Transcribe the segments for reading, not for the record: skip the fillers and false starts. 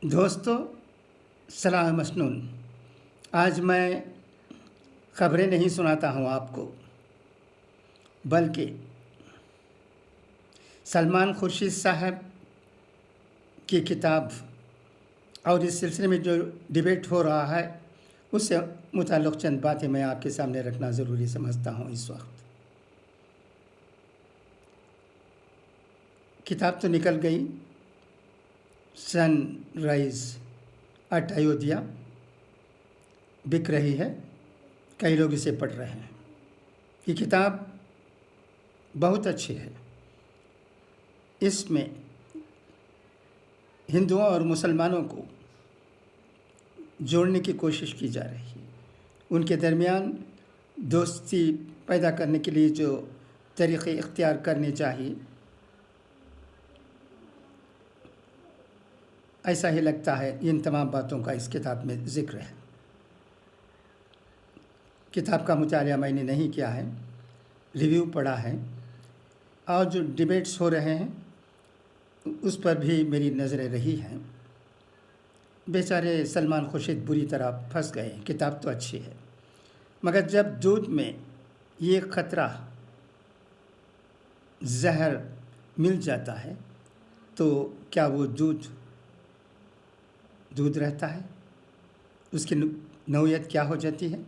دوستو، سلام مسنون۔ آج میں خبریں نہیں سناتا ہوں آپ کو، بلکہ سلمان خورشید صاحب کی کتاب اور اس سلسلے میں جو ڈیبیٹ ہو رہا ہے اس سے متعلق چند باتیں میں آپ کے سامنے رکھنا ضروری سمجھتا ہوں اس وقت۔ کتاب تو نکل گئی، سن رائز ایٹ ایودھیا بک رہی ہے، کئی لوگ اسے پڑھ رہے ہیں۔ یہ کتاب بہت اچھی ہے۔ اس میں ہندوؤں اور مسلمانوں کو جوڑنے کی کوشش کی جا رہی ہے، ان کے درمیان دوستی پیدا کرنے کے لیے جو طریقے اختیار کرنے چاہیے، ایسا ہی لگتا ہے ان تمام باتوں کا اس کتاب میں ذکر ہے۔ کتاب کا مطالعہ میں نے نہیں کیا ہے، ریویو پڑھا ہے، اور جو ڈیبیٹس ہو رہے ہیں اس پر بھی میری نظریں رہی ہیں۔ بیچارے سلمان خورشید بری طرح پھنس گئے ہیں۔ کتاب تو اچھی ہے، مگر جب دودھ میں یہ خطرہ زہر مل جاتا ہے تو کیا وہ دودھ رہتا ہے؟ اس کی نوعیت کیا ہو جاتی ہے؟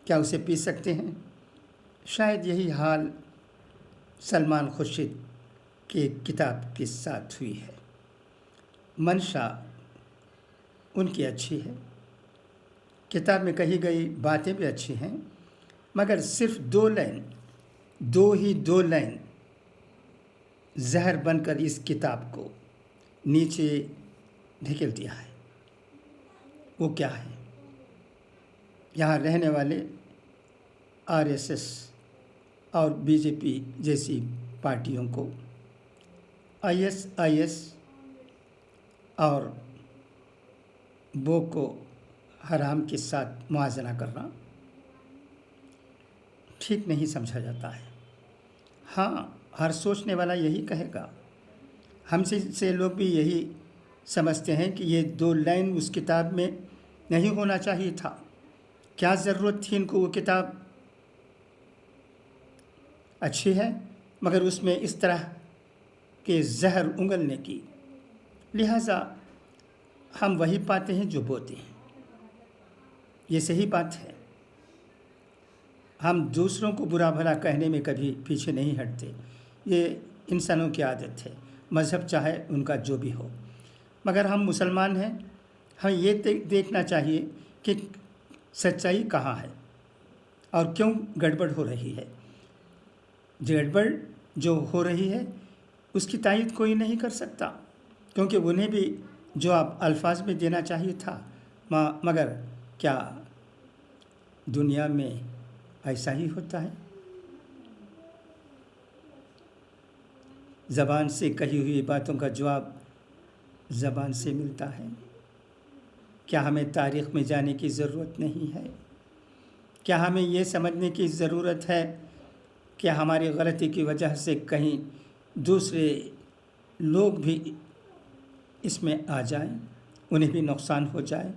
کیا اسے پی سکتے ہیں؟ شاید یہی حال سلمان خورشید کی کتاب کے ساتھ ہوئی ہے۔ منشا ان کی اچھی ہے، کتاب میں کہی گئی باتیں بھی اچھی ہیں، مگر صرف دو لائن زہر بن کر اس کتاب کو نیچے دھکیل دیا ہے۔ وہ کیا ہے؟ یہاں رہنے والے RSS اور BJP جیسی پارٹیوں کو ISIS اور بوکو حرام کے ساتھ موازنہ کرنا ٹھیک نہیں سمجھا جاتا ہے۔ ہاں، ہر سوچنے والا یہی کہے گا، ہم سے لوگ بھی یہی سمجھتے ہیں کہ یہ دو لائن اس کتاب میں نہیں ہونا چاہیے تھا۔ کیا ضرورت تھی ان کو؟ وہ کتاب اچھی ہے مگر اس میں اس طرح کے زہر انگلنے کی، لہٰذا ہم وہی پاتے ہیں جو بوتے ہیں۔ یہ صحیح بات ہے، ہم دوسروں کو برا بھلا کہنے میں کبھی پیچھے نہیں ہٹتے، یہ انسانوں کی عادت ہے، مذہب چاہے ان کا جو بھی ہو۔ مگر ہم مسلمان ہیں، ہمیں یہ دیکھنا چاہیے کہ سچائی کہاں ہے اور کیوں گڑبڑ ہو رہی ہے۔ گڑبڑ جو ہو رہی ہے اس کی تائید کوئی نہیں کر سکتا، کیونکہ انہیں بھی جو آپ الفاظ میں دینا چاہیے تھا، مگر کیا دنیا میں ایسا ہی ہوتا ہے؟ زبان سے کہی ہوئی باتوں کا جواب زبان سے ملتا ہے۔ کیا ہمیں تاریخ میں جانے کی ضرورت نہیں ہے؟ کیا ہمیں یہ سمجھنے کی ضرورت ہے کہ ہماری غلطی کی وجہ سے کہیں دوسرے لوگ بھی اس میں آ جائیں، انہیں بھی نقصان ہو جائے؟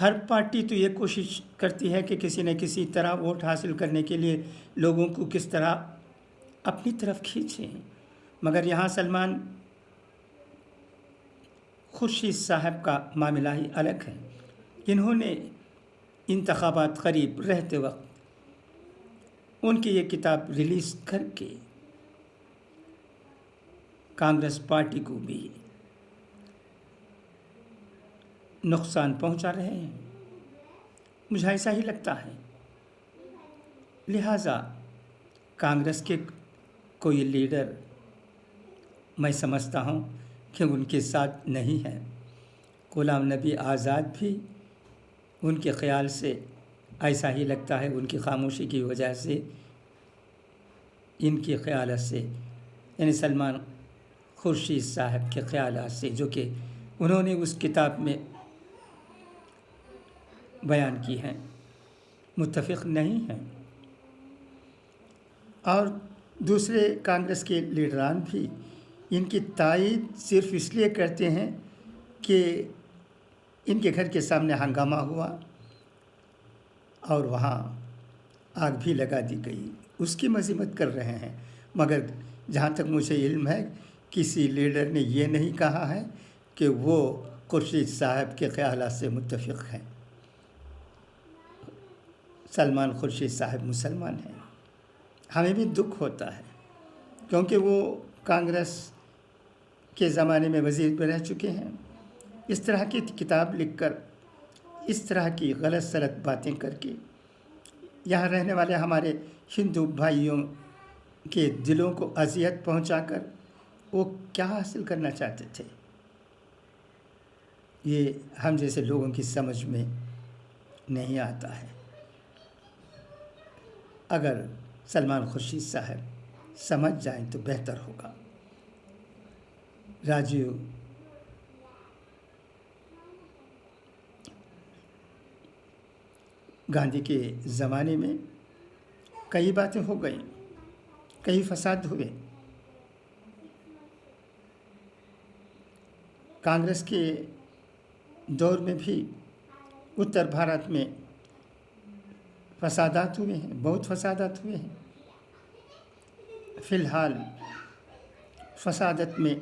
ہر پارٹی تو یہ کوشش کرتی ہے کہ کسی نہ کسی طرح ووٹ حاصل کرنے کے لیے لوگوں کو کس طرح اپنی طرف کھینچیں، مگر یہاں سلمان خورشید صاحب کا معاملہ ہی الگ ہے۔ انہوں نے انتخابات قریب رہتے وقت ان کی یہ کتاب ریلیز کر کے کانگریس پارٹی کو بھی نقصان پہنچا رہے ہیں، مجھے ایسا ہی لگتا ہے۔ لہٰذا کانگریس کے کوئی لیڈر میں سمجھتا ہوں کہ ان کے ساتھ نہیں ہے۔ غلام نبی آزاد بھی ان کے خیال سے ایسا ہی لگتا ہے، ان کی خاموشی کی وجہ سے، ان کے خیالات سے، یعنی سلمان خورشید صاحب کے خیالات سے جو کہ انہوں نے اس کتاب میں بیان کی ہیں، متفق نہیں ہیں۔ اور دوسرے کانگریس کے لیڈران بھی ان کی تائید صرف اس لیے کرتے ہیں کہ ان کے گھر کے سامنے ہنگامہ ہوا اور وہاں آگ بھی لگا دی گئی، اس کی مذمت کر رہے ہیں، مگر جہاں تک مجھے علم ہے کسی لیڈر نے یہ نہیں کہا ہے کہ وہ خورشید صاحب کے خیالات سے متفق ہیں۔ سلمان خورشید صاحب مسلمان ہیں، ہمیں بھی دکھ ہوتا ہے کیونکہ وہ کانگریس کے زمانے میں وزیر بھی رہ چکے ہیں۔ اس طرح کی کتاب لکھ کر، اس طرح کی غلط سلط باتیں کر کے یہاں رہنے والے ہمارے ہندو بھائیوں کے دلوں کو اذیت پہنچا کر وہ کیا حاصل کرنا چاہتے تھے، یہ ہم جیسے لوگوں کی سمجھ میں نہیں آتا ہے۔ اگر سلمان خورشید صاحب سمجھ جائیں تو بہتر ہوگا۔ راجیو گاندھی کے زمانے میں کئی باتیں ہو گئیں، کئی فساد ہوئے۔ کانگریس کے دور میں بھی اتر بھارت میں فسادات ہوئے ہیں، بہت فسادات ہوئے ہیں۔ فی الحال فسادت میں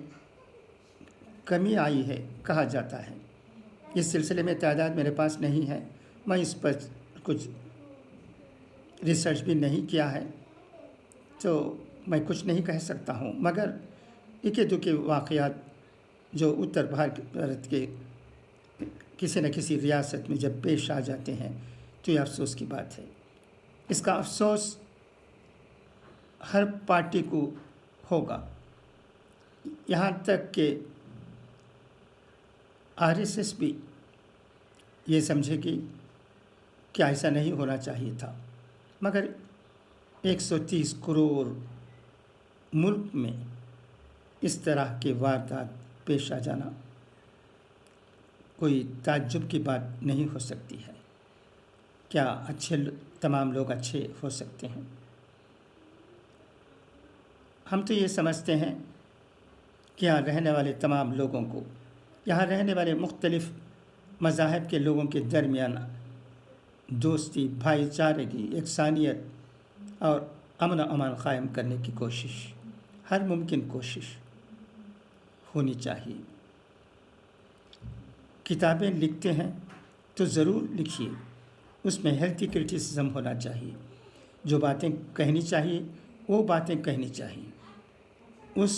کمی آئی ہے کہا جاتا ہے۔ اس سلسلے میں تعداد میرے پاس نہیں ہے، میں اس پر کچھ ریسرچ بھی نہیں کیا ہے تو میں کچھ نہیں کہہ سکتا ہوں، مگر اکے دکے واقعات جو اتر بھارت کے کسی نہ کسی ریاست میں جب پیش آ جاتے ہیں تو یہ افسوس کی بات ہے۔ اس کا افسوس ہر پارٹی کو ہوگا، یہاں تک کہ RSS بھی یہ سمجھے گی کہ ایسا نہیں ہونا چاہیے تھا، مگر 130 کروڑ ملک میں اس طرح کے واردات پیش آ جانا کوئی تعجب کی بات نہیں ہو سکتی ہے۔ کیا تمام لوگ اچھے ہو سکتے ہیں؟ ہم تو یہ سمجھتے ہیں کہ یہاں رہنے والے تمام لوگوں کو، یہاں رہنے والے مختلف مذاہب کے لوگوں کے درمیان دوستی، بھائی چارگی، یکسانیت اور امن و امان قائم کرنے کی کوشش، ہر ممکن کوشش ہونی چاہیے۔ کتابیں لکھتے ہیں تو ضرور لکھیے، اس میں ہیلتھی کرٹیسزم ہونا چاہیے، جو باتیں کہنی چاہیے وہ باتیں کہنی چاہیے، اس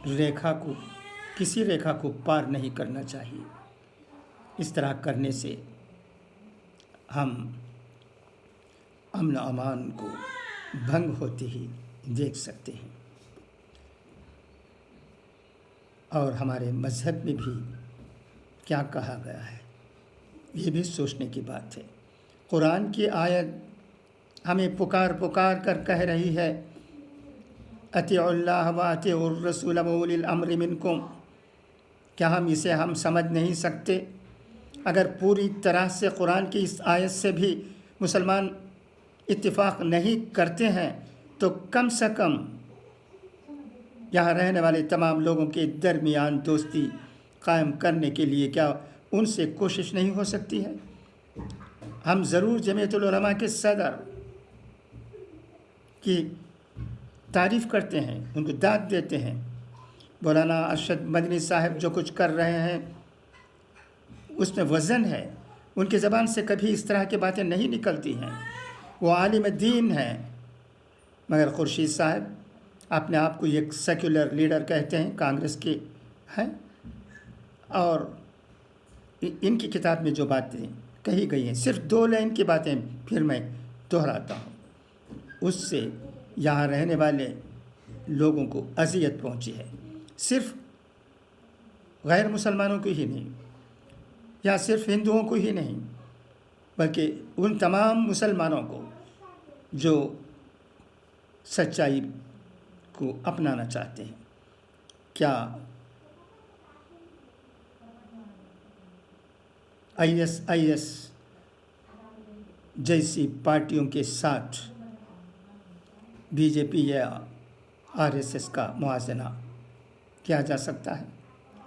ریکھا کو، کسی ریکھا کو پار نہیں کرنا چاہیے۔ اس طرح کرنے سے ہم امن و امان کو بھنگ ہوتے ہی دیکھ سکتے ہیں۔ اور ہمارے مذہب میں بھی کیا کہا گیا ہے یہ بھی سوچنے کی بات ہے۔ قرآن کی آیت ہمیں پکار کر کہہ رہی ہے، اطیعوا اللہ و اطیعوا الرسول و اولی الامر منکم۔ کیا ہم سمجھ نہیں سکتے؟ اگر پوری طرح سے قرآن کی اس آیت سے بھی مسلمان اتفاق نہیں کرتے ہیں تو کم سے کم یہاں رہنے والے تمام لوگوں کے درمیان دوستی قائم کرنے کے لیے کیا ان سے کوشش نہیں ہو سکتی ہے؟ ہم ضرور جمعیت العلماء کے صدر کی تعریف کرتے ہیں، ان کو داد دیتے ہیں۔ مولانا ارشد مدنی صاحب جو کچھ کر رہے ہیں اس میں وزن ہے، ان کی زبان سے کبھی اس طرح کی باتیں نہیں نکلتی ہیں، وہ عالم دین ہیں۔ مگر خورشید صاحب اپنے آپ کو ایک سیکولر لیڈر کہتے ہیں، کانگریس کے ہیں، اور ان کی کتاب میں جو باتیں کہی گئی ہیں، صرف 2 لائن کی باتیں پھر میں دہراتا ہوں، اس سے یہاں رہنے والے لوگوں کو اذیت پہنچی ہے، صرف غیر مسلمانوں کو ہی نہیں، یا صرف ہندوؤں کو ہی نہیں، بلکہ ان تمام مسلمانوں کو جو سچائی کو اپنانا چاہتے ہیں۔ کیا ISIS جیسی پارٹیوں کے ساتھ BJP یا RSS کا موازنہ کیا جا سکتا ہے؟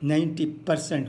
90%